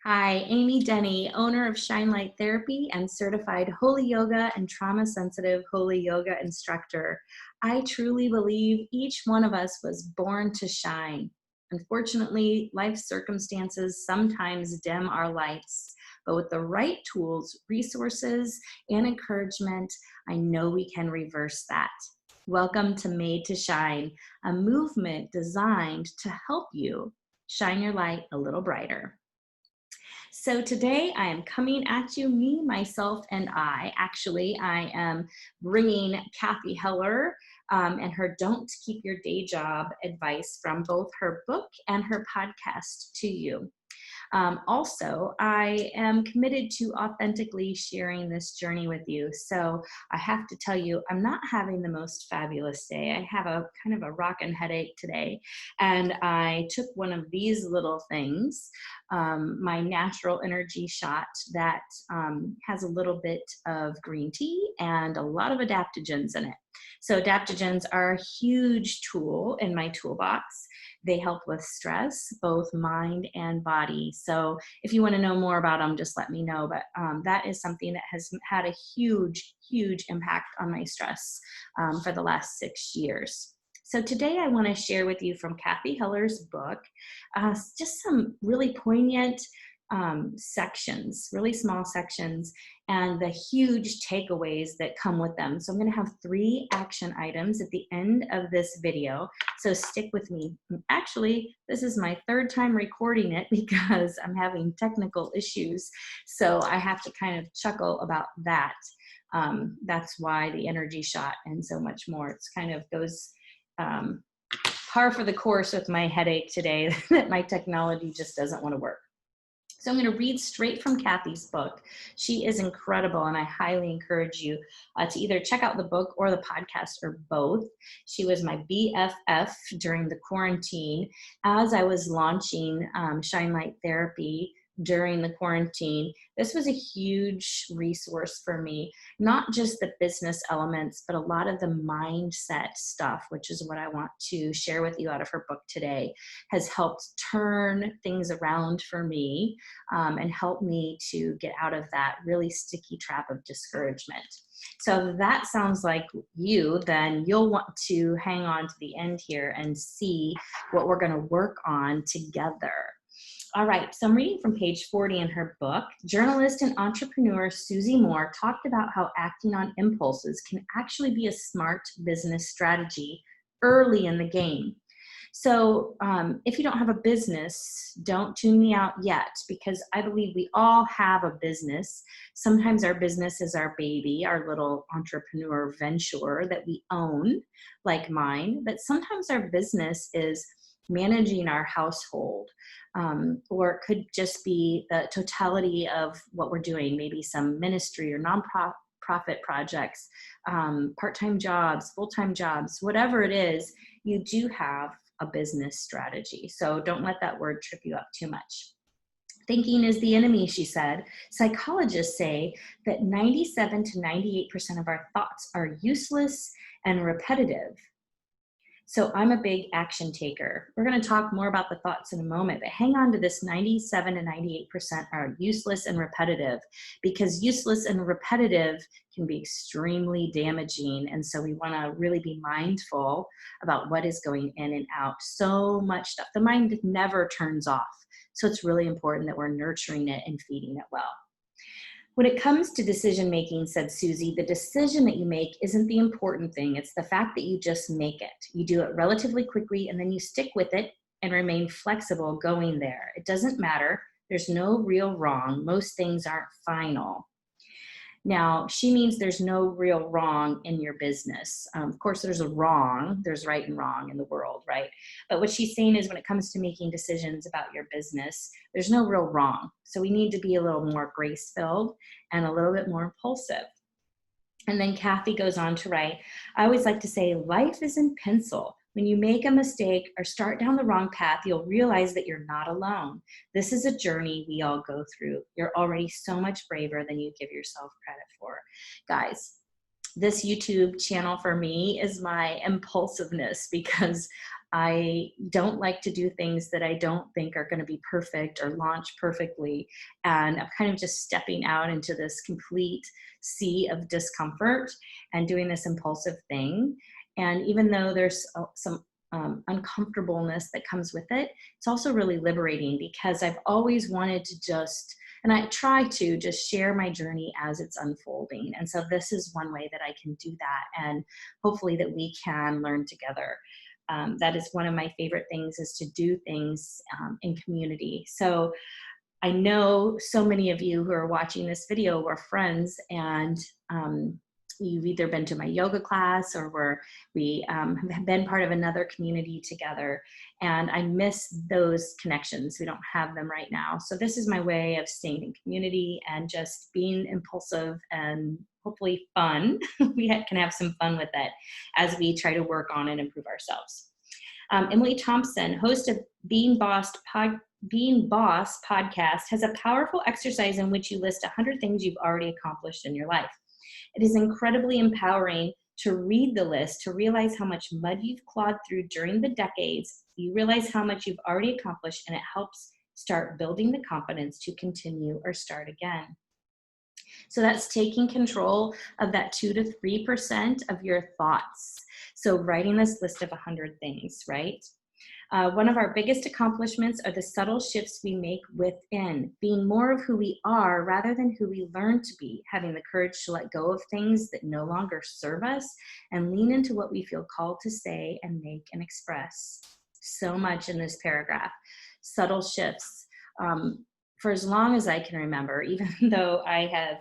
Hi, Amy Denney, owner of Shine Light Therapy and certified Holy Yoga and trauma sensitive Holy Yoga instructor. I truly believe each one of us was born to shine. Unfortunately, life circumstances sometimes dim our lights, but with the right tools, resources, and encouragement, I know we can reverse that. Welcome to Made to Shine, a movement designed to help you shine your light a little brighter. So today I am coming at you, me, myself, and I. Actually, I am bringing Cathy Heller and her Don't Keep Your Day Job advice from both her book and her podcast to you. Also, I am committed to authentically sharing this journey with you. So I have to tell you, I'm not having the most fabulous day. I have a kind of a rockin' headache today. And I took one of these little things, my natural energy shot that has a little bit of green tea and a lot of adaptogens in it. So adaptogens are a huge tool in my toolbox. They help with stress, both mind and body. So if you want to know more about them, just let me know. But that is something that has had a huge, huge impact on my stress for the last 6 years. So today I want to share with you from Cathy Heller's book, just some really poignant sections, really small sections, and the huge takeaways that come with them. So I'm going to have 3 action items at the end of this video. So stick with me. Actually, this is my 3rd time recording it because I'm having technical issues. So I have to kind of chuckle about that. That's why the energy shot and so much more. It's kind of goes par for the course with my headache today that my technology just doesn't want to work. So I'm going to read straight from Cathy's book. She is incredible, and I highly encourage you to either check out the book or the podcast or both. She was my BFF during the quarantine as I was launching Shine Light Therapy during the quarantine. This was a huge resource for me, not just the business elements, but a lot of the mindset stuff, which is what I want to share with you out of her book today, has helped turn things around for me and help me to get out of that really sticky trap of discouragement. So if that sounds like you, then you'll want to hang on to the end here and see what we're going to work on together. All right, so I'm reading from page 40 in her book. Journalist and entrepreneur Susie Moore talked about how acting on impulses can actually be a smart business strategy early in the game. So if you don't have a business, don't tune me out yet, because I believe we all have a business. Sometimes our business is our baby, our little entrepreneur venture that we own, like mine. But sometimes our business is managing our household, or it could just be the totality of what we're doing, maybe some ministry or nonprofit projects, part-time jobs, full-time jobs, whatever it is, you do have a business strategy. So don't let that word trip you up too much. Thinking is the enemy, she said. Psychologists say that 97 to 98% of our thoughts are useless and repetitive. So I'm a big action taker. We're going to talk more about the thoughts in a moment, but hang on to this 97 to 98% are useless and repetitive, because useless and repetitive can be extremely damaging. And so we want to really be mindful about what is going in and out. So much stuff. The mind never turns off. So it's really important that we're nurturing it and feeding it well. When it comes to decision making, said Susie, the decision that you make isn't the important thing. It's the fact that you just make it. You do it relatively quickly, and then you stick with it and remain flexible going there. It doesn't matter. There's no real wrong. Most things aren't final. Now, she means there's no real wrong in your business. Of course, there's a wrong. There's right and wrong in the world, right? But what she's saying is when it comes to making decisions about your business, there's no real wrong. So we need to be a little more grace-filled and a little bit more impulsive. And then Cathy goes on to write, I always like to say, life is in pencil. When you make a mistake or start down the wrong path, you'll realize that you're not alone. This is a journey we all go through. You're already so much braver than you give yourself credit for. Guys, this YouTube channel for me is my impulsiveness, because I don't like to do things that I don't think are going to be perfect or launch perfectly. And I'm kind of just stepping out into this complete sea of discomfort and doing this impulsive thing. And even though there's some uncomfortableness that comes with it, it's also really liberating because I've always wanted to just, and I try to just share my journey as it's unfolding. And so this is one way that I can do that. And hopefully that we can learn together. That is one of my favorite things, is to do things in community. So I know so many of you who are watching this video were friends, and you've either been to my yoga class or we have been part of another community together. And I miss those connections. We don't have them right now. So this is my way of staying in community and just being impulsive and hopefully fun. We can have some fun with it as we try to work on and improve ourselves. Emily Thompson, host of Being Boss podcast, has a powerful exercise in which you list 100 things you've already accomplished in your life. It is incredibly empowering to read the list, to realize how much mud you've clawed through during the decades. You realize how much you've already accomplished, and it helps start building the confidence to continue or start again. So that's taking control of that 2 to 3% of your thoughts. So writing this list of 100 things, right? One of our biggest accomplishments are the subtle shifts we make within, being more of who we are rather than who we learn to be, having the courage to let go of things that no longer serve us and lean into what we feel called to say and make and express. So much in this paragraph. Subtle shifts. For as long as I can remember, even though I have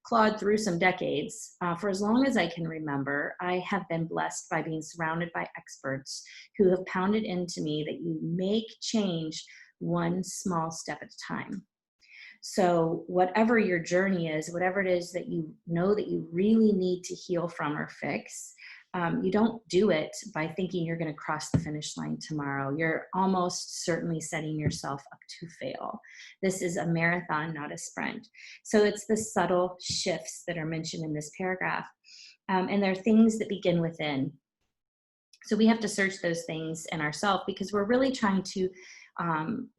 clawed through some decades, for as long as I can remember, I have been blessed by being surrounded by experts who have pounded into me that you make change one small step at a time. So whatever your journey is, whatever it is that you know that you really need to heal from or fix, you don't do it by thinking you're going to cross the finish line tomorrow. You're almost certainly setting yourself up to fail. This is a marathon, not a sprint. So it's the subtle shifts that are mentioned in this paragraph. And they're things that begin within. So we have to search those things in ourselves, because we're really trying to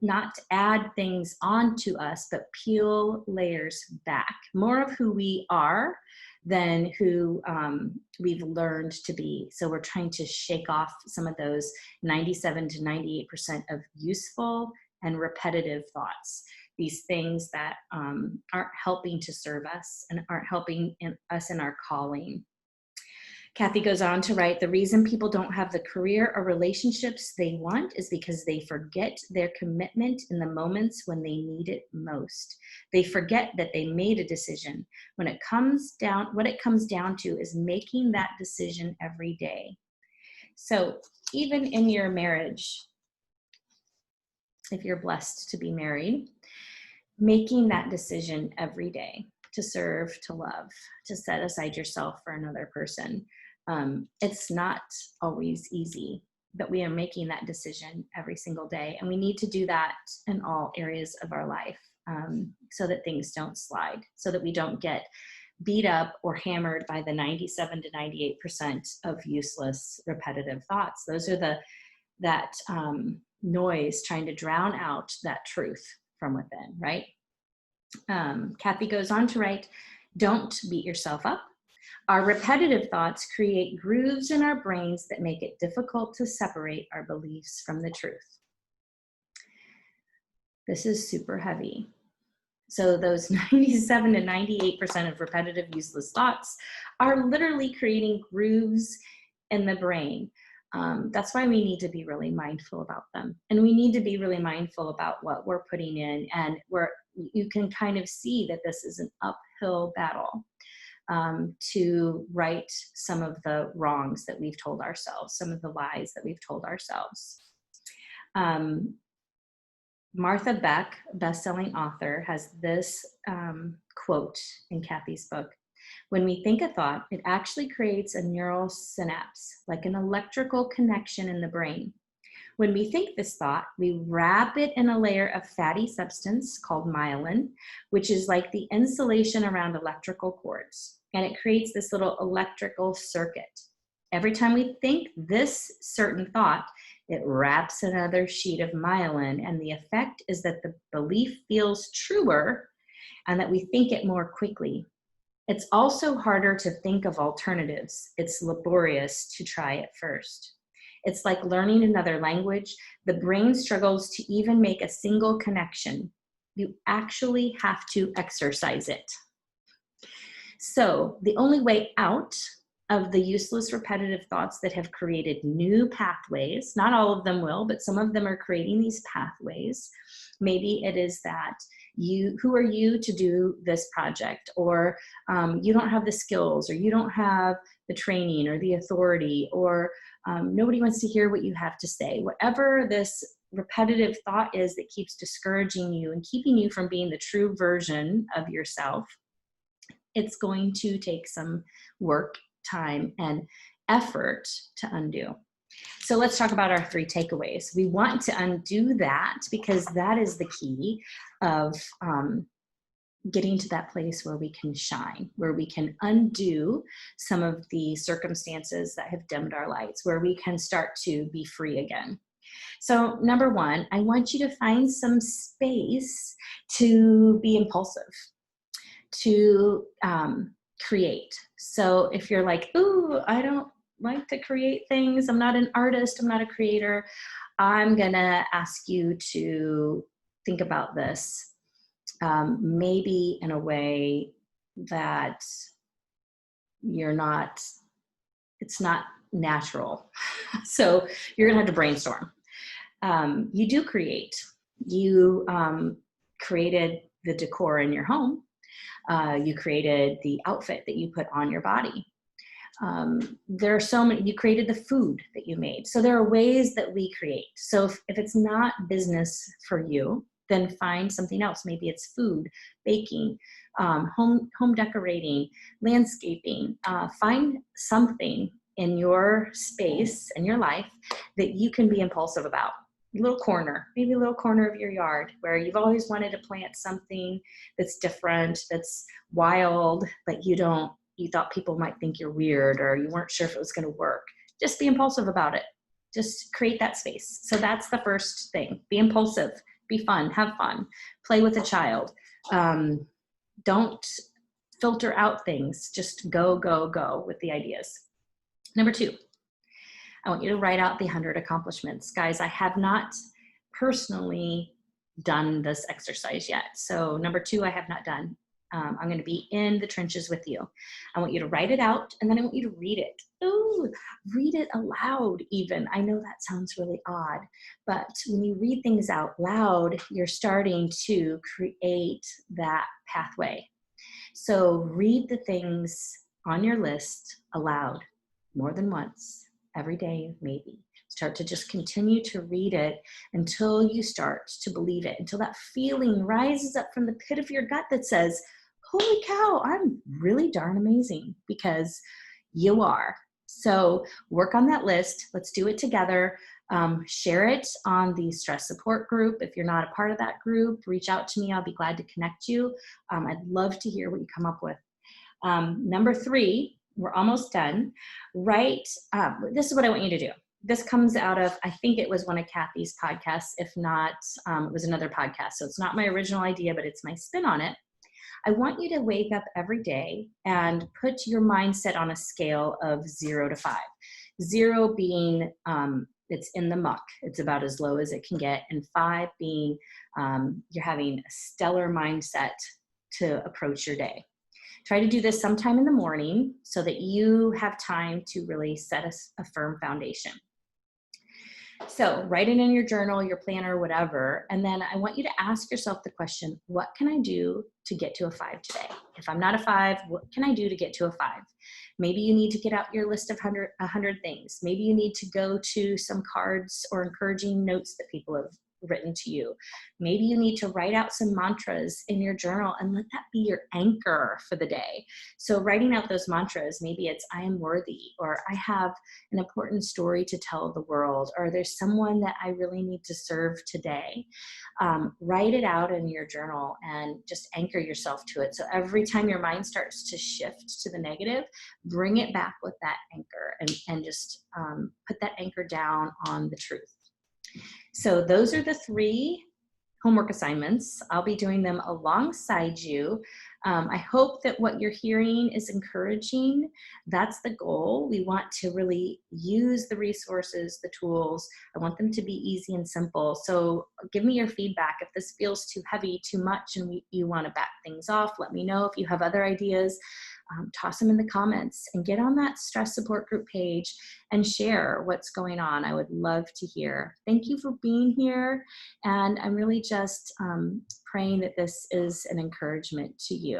not add things onto us, but peel layers back. More of who we are than who we've learned to be. So we're trying to shake off some of those 97 to 98% of useful and repetitive thoughts. These things that aren't helping to serve us and aren't helping us in our calling. Cathy goes on to write, the reason people don't have the career or relationships they want is because they forget their commitment in the moments when they need it most. They forget that they made a decision. What it comes down to is making that decision every day. So even in your marriage, if you're blessed to be married, making that decision every day to serve, to love, to set aside yourself for another person. It's not always easy, but we are making that decision every single day. And we need to do that in all areas of our life, so that things don't slide, so that we don't get beat up or hammered by the 97 to 98% of useless repetitive thoughts. Those are that noise trying to drown out that truth from within, right? Cathy goes on to write, don't beat yourself up. Our repetitive thoughts create grooves in our brains that make it difficult to separate our beliefs from the truth. This is super heavy. So those 97 to 98% of repetitive useless thoughts are literally creating grooves in the brain. That's why we need to be really mindful about them. And we need to be really mindful about what we're putting in. And you can kind of see that this is an uphill battle to right some of the wrongs that we've told ourselves, some of the lies that we've told ourselves. Martha Beck, best-selling author, has this quote in Cathy's book. When we think a thought, it actually creates a neural synapse, like an electrical connection in the brain. When we think this thought, we wrap it in a layer of fatty substance called myelin, which is like the insulation around electrical cords. And it creates this little electrical circuit. Every time we think this certain thought, It wraps another sheet of myelin, and the effect is that the belief feels truer and that we think it more quickly. It's also harder to think of alternatives. It's laborious to try it first. It's like learning another language. The brain struggles to even make a single connection. You actually have to exercise it. So the only way out of the useless repetitive thoughts that have created new pathways, not all of them will, but some of them are creating these pathways. Maybe it is that who are you to do this project, or you don't have the skills, or you don't have the training or the authority, or nobody wants to hear what you have to say. Whatever this repetitive thought is that keeps discouraging you and keeping you from being the true version of yourself, it's going to take some work, time, and effort to undo. So let's talk about our 3 takeaways. We want to undo that because that is the key of getting to that place where we can shine, where we can undo some of the circumstances that have dimmed our lights, where we can start to be free again. So number 1, I want you to find some space to be impulsive, to create. So if you're like, ooh, I don't like to create things, I'm not an artist, I'm not a creator, I'm gonna ask you to think about this maybe in a way that it's not natural. So you're gonna have to brainstorm. You do create. You created the decor in your home. You created the outfit that you put on your body. There are so many, you created the food that you made. So there are ways that we create. So if it's not business for you, then find something else. Maybe it's food, baking, home decorating, landscaping. Find something in your space, in your life, that you can be impulsive about. Little corner, maybe a little corner of your yard where you've always wanted to plant something that's different, that's wild, but you thought people might think you're weird, or you weren't sure if it was going to work. Just be impulsive about it. Just create that space. So that's the first thing. Be impulsive, be fun, have fun, play with a child. Don't filter out things. Just go, go, go with the ideas. Number 2, I want you to write out the 100 accomplishments. Guys, I have not personally done this exercise yet. So number 2, I have not done. I'm going to be in the trenches with you. I want you to write it out, and then I want you to read it. Ooh, read it aloud even. I know that sounds really odd, but when you read things out loud, you're starting to create that pathway. So read the things on your list aloud more than once, every day maybe. Start to just continue to read it until you start to believe it, until that feeling rises up from the pit of your gut that says, holy cow, I'm really darn amazing, because you are. So work on that list. Let's do it together. Share it on the stress support group. If you're not a part of that group, reach out to me. I'll be glad to connect you. I'd love to hear what you come up with. Number 3, we're almost done. This is what I want you to do. This comes out of, I think it was one of Cathy's podcasts. If not, it was another podcast. So it's not my original idea, but it's my spin on it. I want you to wake up every day and put your mindset on a scale of 0 to 5. 0 being it's in the muck. It's about as low as it can get. And 5 being you're having a stellar mindset to approach your day. Try to do this sometime in the morning so that you have time to really set a firm foundation. So write it in your journal, your planner, whatever. And then I want you to ask yourself the question, what can I do to get to a 5 today? If I'm not a 5, what can I do to get to a 5? Maybe you need to get out your list of 100 things. Maybe you need to go to some cards or encouraging notes that people have written to you. Maybe you need to write out some mantras in your journal and let that be your anchor for the day. So writing out those mantras, maybe it's I am worthy, or I have an important story to tell the world, or there's someone that I really need to serve today. Write it out in your journal and just anchor yourself to it. So every time your mind starts to shift to the negative, bring it back with that anchor, and just put that anchor down on the truth. So those are the 3 homework assignments. I'll be doing them alongside you. I hope that what you're hearing is encouraging. That's the goal. We want to really use the resources, the tools. I want them to be easy and simple. So give me your feedback. If this feels too heavy, too much, and you want to back things off, let me know. If you have other ideas, toss them in the comments, and get on that stress support group page and share what's going on. I would love to hear. Thank you for being here. And I'm really just praying that this is an encouragement to you.